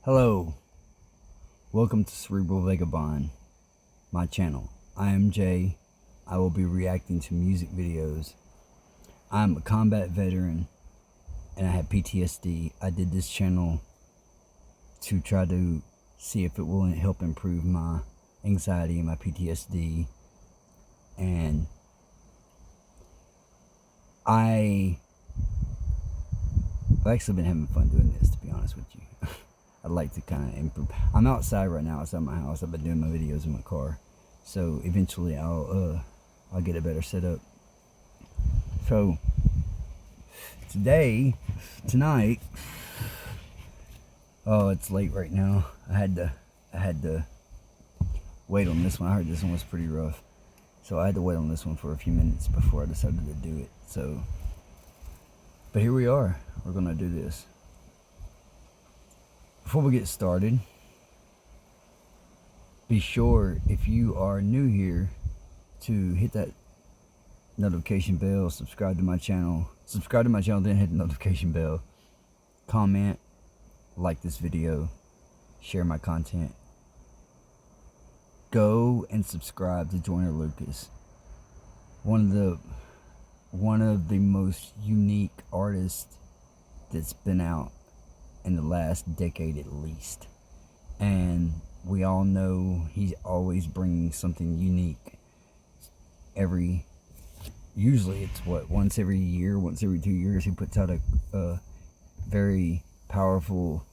Hello, welcome to Cerebral Vegabond, my channel. I am Jay. I will be reacting to music videos. I'm a combat veteran and I have PTSD. I did this channel to try to see if it will help improve my anxiety and my PTSD. And I've actually been having fun doing this, to be honest with you. I'd like to kind of improve. I'm outside right now. Outside my house. I've been doing my videos in my car, so eventually I'll get a better setup. So tonight, oh, it's late right now. I had to wait on this one. I heard this one was pretty rough, so I had to wait on this one for a few minutes before I decided to do it. So, but here we are. We're gonna do this. Before we get started, be sure, if you are new here, to hit that notification bell, subscribe to my channel, then hit the notification bell, comment, like this video, share my content. Go and subscribe to Joyner Lucas, one of the most unique artists that's been out in the last decade at least, and we all know he's always bringing something unique. Usually it's once every year, once every 2 years, he puts out a very powerful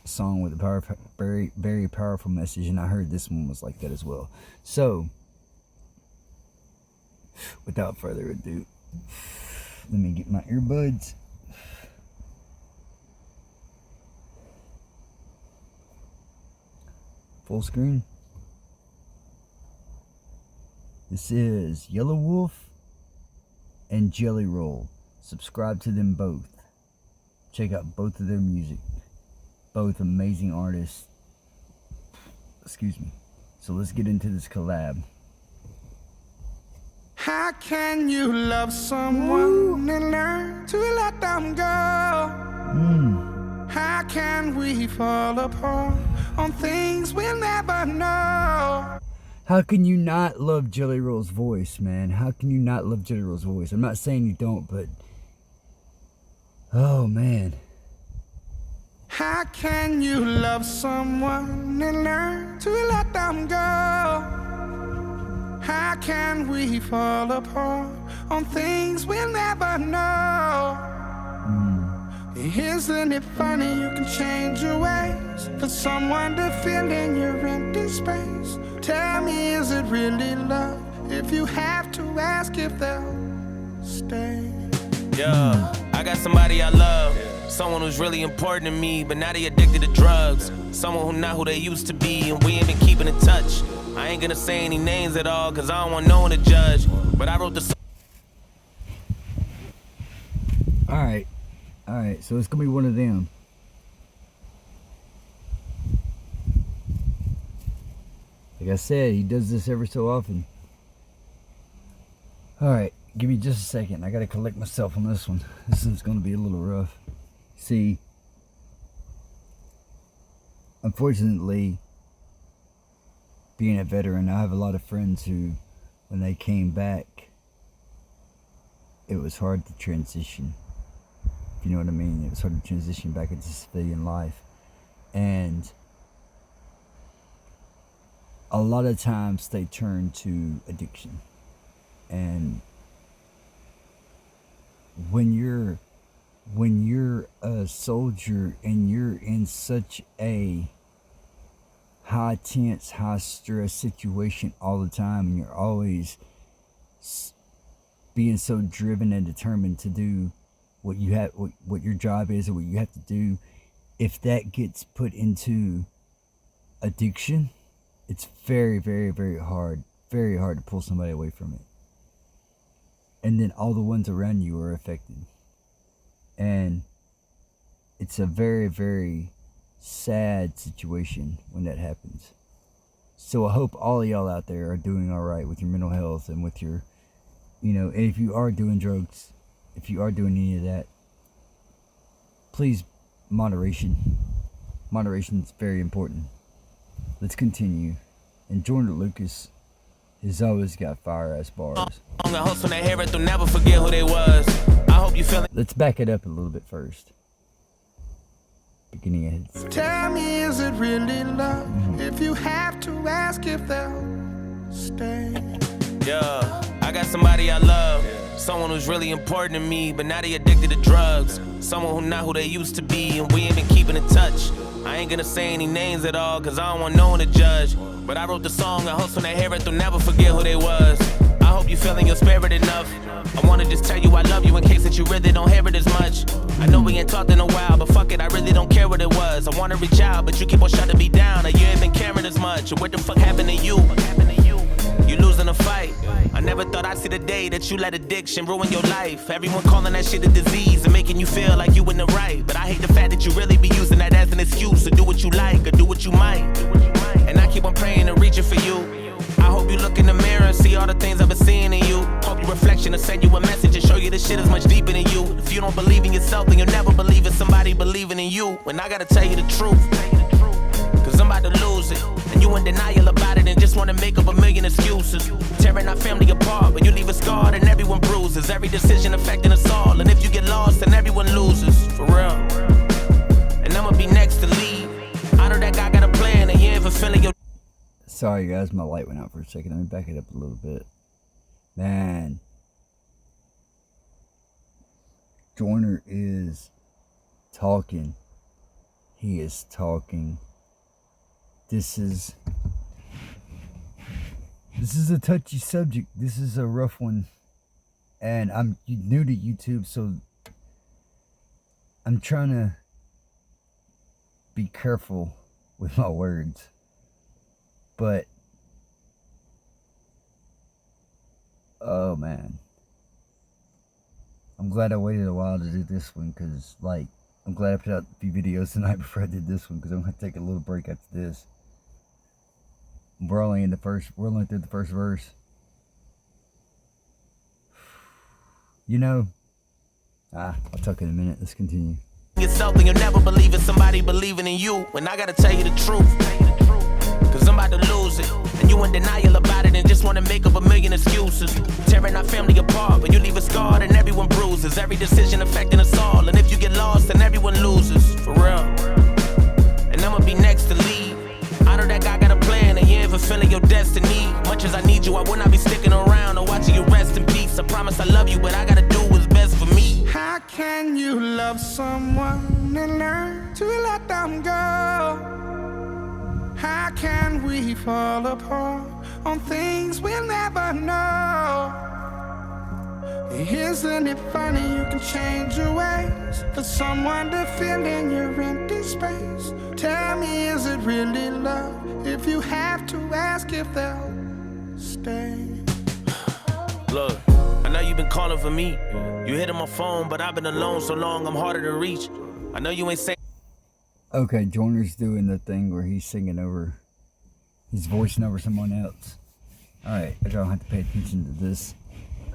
song with a very, very powerful message, and I heard this one was like that as well. So without further ado, let me get my earbuds. Full screen. This is Yellow Wolf and Jelly Roll. Subscribe to them both. Check out both of their music. Both amazing artists. Excuse me. So let's get into this collab. How can you love someone and learn to let them go? How can we fall apart on things we'll never know? How can you not love Jelly Roll's voice, man? How can you not love Jelly Roll's voice? I'm not saying you don't, but oh man. How can you love someone and learn to let them go? How can we fall apart on things we'll never know? Isn't it funny you can change your ways for someone to fill in your empty space? Tell me, is it really love if you have to ask if they'll stay? Yeah, I got somebody I love, someone who's really important to me, but now they addicted to drugs. Someone who not who they used to be, and we ain't been keeping in touch. I ain't gonna say any names at all, cause I don't want no one to judge, but I wrote the song. Alright, so it's gonna be one of them. Like I said, he does this every so often. Alright, give me just a second. I gotta collect myself on this one. This one's gonna be a little rough. See, unfortunately, being a veteran, I have a lot of friends who, when they came back, it was hard to transition. If you know what I mean. It was hard to transition back into civilian life. And a lot of times they turn to addiction. And when you're a soldier and you're in such a high tense, high stress situation all the time, and you're always being so driven and determined to do what you have, what your job is, or what you have to do, if that gets put into addiction, it's very, very, very hard to pull somebody away from it. And then all the ones around you are affected, and it's a very, very sad situation when that happens. So I hope all of y'all out there are doing all right with your mental health and with your, and if you are doing drugs, if you are doing any of that, please, moderation. Moderation is very important. Let's continue. And Joyner Lucas has always got fire-ass bars. Never forget who they was. I hope you feel it. Let's back it up a little bit first. Beginning ahead. Tell me, is it really love? If you have to ask if they'll stay. Yeah, I got somebody I love. Someone who's really important to me, but now they addicted to drugs. Someone who not who they used to be, and we ain't been keeping in touch. I ain't gonna say any names at all, cause I don't want no one to judge. But I wrote the song, I hope when they hear it, they'll never forget who they was. I hope you feeling your spirit enough. I wanna just tell you I love you in case that you really don't hear it as much. I know we ain't talked in a while, but fuck it, I really don't care what it was. I wanna reach out, but you keep on shutting me down, or you ain't been caring as much. Or what the fuck happened to you? You losing a fight. I never thought I'd see the day that you let addiction ruin your life. Everyone calling that shit a disease and making you feel like you in the right. But I hate the fact that you really be using that as an excuse to do what you like or do what you might. And I keep on praying and reaching for you. I hope you look in the mirror and see all the things I've been seeing in you. Hope your reflection will send you a message and show you this shit is much deeper than you. If you don't believe in yourself, then you'll never believe in somebody believing in you. And I gotta tell you the truth, cause I'm about to lose it. And you in denial about it and just wanna make up a million excuses. Tearing our family apart, but you leave a scar and everyone bruises. Every decision affecting us all, and if you get lost, then everyone loses. For real. And I'ma be next to leave. I know that guy got a plan and you ain't fulfilling your... Sorry guys, my light went out for a second. Let me back it up a little bit. Man. Joyner is talking. He is talking. This is a touchy subject. This is a rough one. And I'm new to YouTube, so I'm trying to be careful with my words. But oh man, I'm glad I waited a while to do this one, because like I'm glad I put out a few videos tonight before I did this one, because I'm gonna take a little break after this. We're only through the first verse. You know, I'll talk in a minute. Let's continue. Yourself and you'll never believe in somebody believing in you. And I gotta tell you the truth, cause I'm about to lose it. And you in denial about it and just wanna make up a million excuses. Tearing our family apart, but you leave a scar and everyone bruises. Every decision affecting us all, and if you get lost, then everyone loses. For real. And I'ma be next to leave. I know that guy got a plan and you ain't fulfilling your destiny. Much as I need you, I will not be sticking around or watching you rest in peace. I promise I love you, but I gotta do what's best for me. How can you love someone and learn to let them go? How can we fall apart on things we'll never know? Isn't it funny you can change your ways for someone to fill in your empty space? Tell me, is it really love if you have to ask if they'll stay? Look, I know you've been calling for me. You hitting my phone, but I've been alone so long I'm harder to reach. I know you ain't saying... Okay, Joyner's doing the thing where he's singing over, he's voicing over someone else. Alright, I don't have to pay attention to this.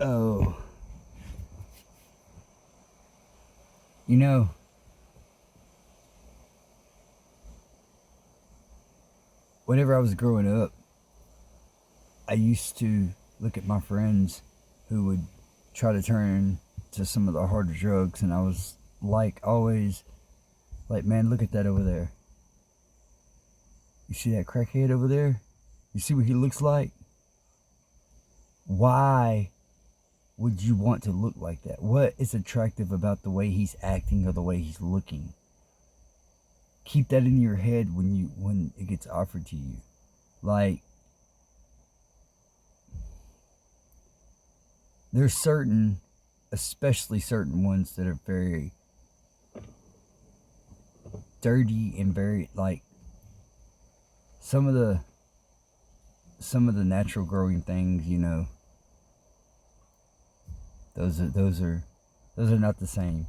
Oh. You know, whenever I was growing up, I used to look at my friends who would try to turn to some of the harder drugs, and I was like, always like, man, look at that over there. You see that crackhead over there? You see what he looks like? Why would you want to look like that? What is attractive about the way he's acting or the way he's looking? Keep that in your head when it gets offered to you. Like, there's certain, especially certain ones that are very dirty and very, like, some of the natural growing things, you know, those are not the same.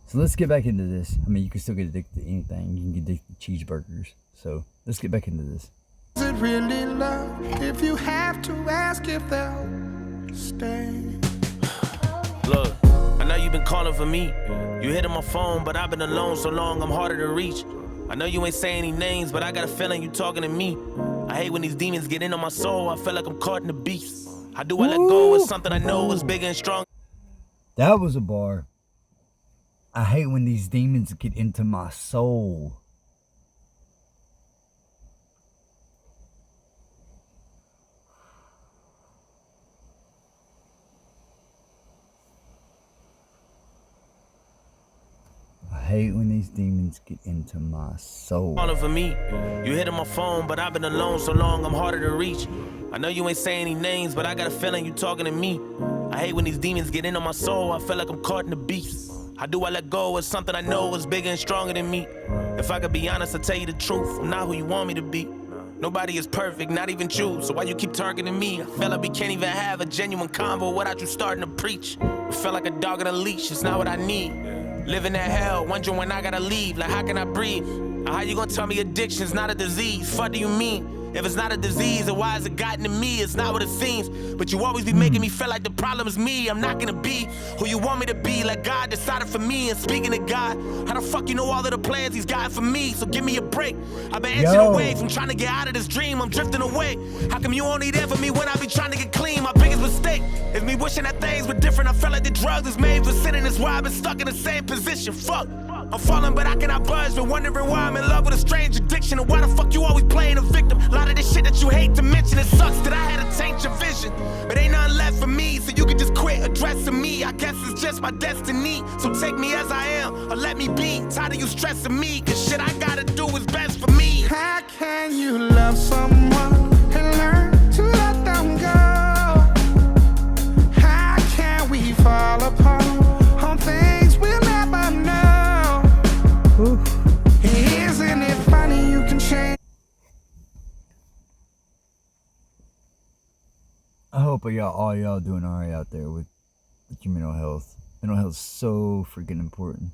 So let's get back into this. I mean, you can still get addicted to anything. You can get addicted to cheeseburgers. So let's get back into this. Is it really love if you have to ask if they'll stay? Look, I know you've been calling for me. You hitting my phone, but I've been alone so long I'm harder to reach. I know you ain't saying any names, but I got a feeling you talking to me. I hate when these demons get in on my soul. I feel like I'm caught in the beast. How do I let go of something I know is bigger and strong? That was a bar. I hate when these demons get into my soul. I hate when these demons get into my soul. Calling for me. You hitting my phone, but I've been alone so long I'm harder to reach. I know you ain't saying any names, but I got a feeling you talking to me. I hate when these demons get in on my soul. I feel like I'm caught in the beast. How do I let go of something I know is bigger and stronger than me? If I could be honest, I'll tell you the truth. I'm not who you want me to be. Nobody is perfect, not even you. So why you keep targeting me? I feel like we can't even have a genuine convo without you starting to preach. I feel like a dog on a leash, it's not what I need. Living that hell, wondering when I gotta leave. Like, how can I breathe? How you gonna tell me addiction's not a disease? What do you mean? If it's not a disease, then why has it gotten to me? It's not what it seems. But you always be making me feel like the problem is me. I'm not gonna be who you want me to be. Like God decided for me. And speaking of God, how the fuck you know all of the plans he's got for me? So give me a break. I've been inching away from trying to get out of this dream. I'm drifting away. How come you only there for me when I be trying to get clean? My biggest mistake is me wishing that things were different. I felt like the drugs is made for sinning. That's why I've been stuck in the same position. Fuck. I'm falling, but I cannot budge. Been wondering why I'm in love with a strange addiction. And why the fuck you always playing a victim? A lot of this shit that you hate to mention. It sucks that I had to taint your vision. But ain't nothing left for me, so you can just quit addressing me. I guess it's just my destiny. So take me as I am, or let me be. Tired of you stressing me, cause shit I gotta do is best for me. How can you love someone and learn to let them go? How can we fall apart on things we'll never know? Isn't it funny you can change? I hope all y'all doing alright out there with your mental health. Mental health is so freaking important.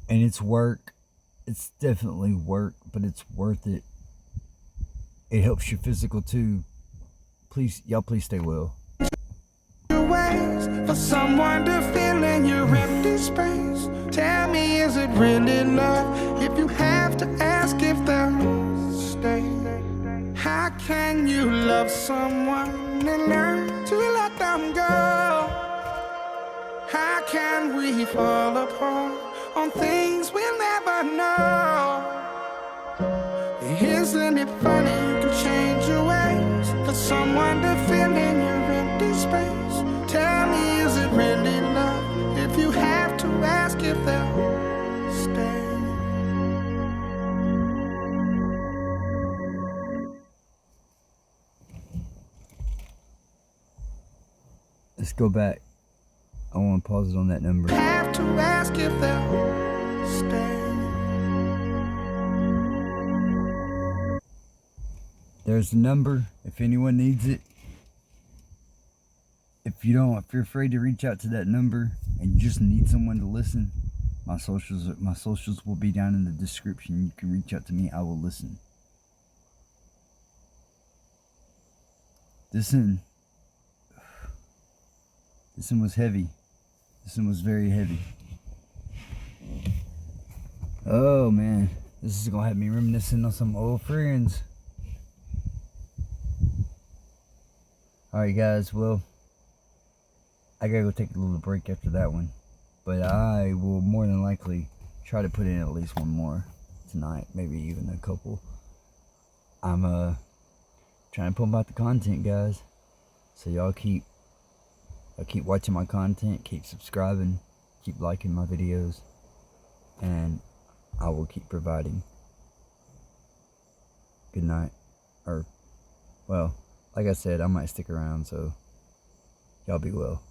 And it's work. It's definitely work, but it's worth it. It helps your physical too. Please stay well. Ways for someone to fill in your empty space. Tell me, is it really love if you have to ask if they'll stay? How can you love someone and learn to let them go? How can we fall apart on things we'll never know? Isn't it funny you can change your ways for someone to fill in your empty space? Tell me, is it really love if you have to ask if they'll stay? Let's go back. I want to pause it on that number. Have to ask if they'll stay. There's a number if anyone needs it. If you're afraid to reach out to that number and you just need someone to listen, my socials will be down in the description. You can reach out to me. I will listen. This one was heavy. This one was very heavy. Oh man, this is gonna have me reminiscing on some old friends. Alright guys, well, I gotta go take a little break after that one. But I will more than likely try to put in at least one more tonight, maybe even a couple. I'm trying to pump out the content, guys. So y'all keep watching my content, keep subscribing, keep liking my videos, and I will keep providing. Good night. Or, well, like I said, I might stick around, so y'all be well.